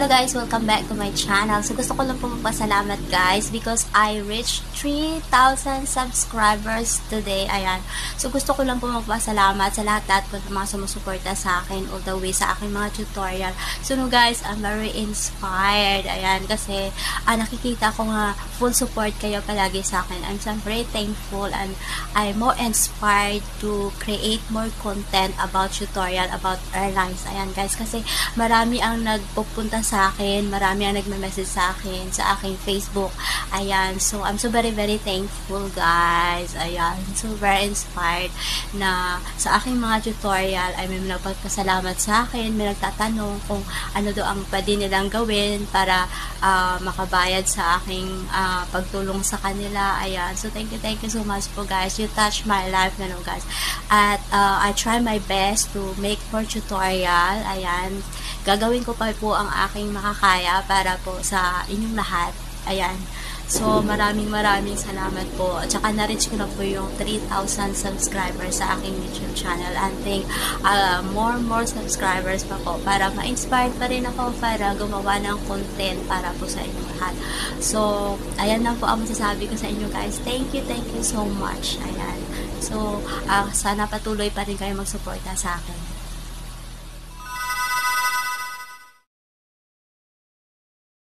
Hello guys, welcome back to my channel. So gusto ko lang po magpasalamat guys because I reached 3,000 subscribers today. Ayan. So gusto ko lang po magpasalamat sa lahat po ng mga sumusuporta sa akin all the way sa aking mga tutorial. So no guys, I'm very inspired. Ayan, kasi nakikita ko nga full support kayo palagi sa akin. I'm so very thankful and I'm more inspired to create more content about tutorial, about airlines. Ayan guys, kasi marami ang nagpupunta sa akin, marami ang nagme-message sa akin sa aking Facebook. Ayan, so I'm so very thankful guys. Ayan, so very inspired na sa aking mga tutorial ay may nagpapasalamat sa akin, may nagtatanong kung ano do ang pwede nilang gawin para makabayad sa aking pagtulong sa kanila. Ayan, so thank you so much po guys. You touch my life na no guys. At I try my best to make more tutorial. Ayan, gagawin ko pa po ang aking makakaya para po sa inyong lahat. Ayan. So, maraming salamat po. At saka na-reach ko na po yung 3,000 subscribers sa aking YouTube channel. And think more subscribers pa po para ma-inspired pa rin ako para gumawa ng content para po sa inyong lahat. So, ayan lang po ang masasabi ko sa inyo guys. Thank you so much. Ayan. So, sana patuloy pa rin kayo magsuporta sa akin.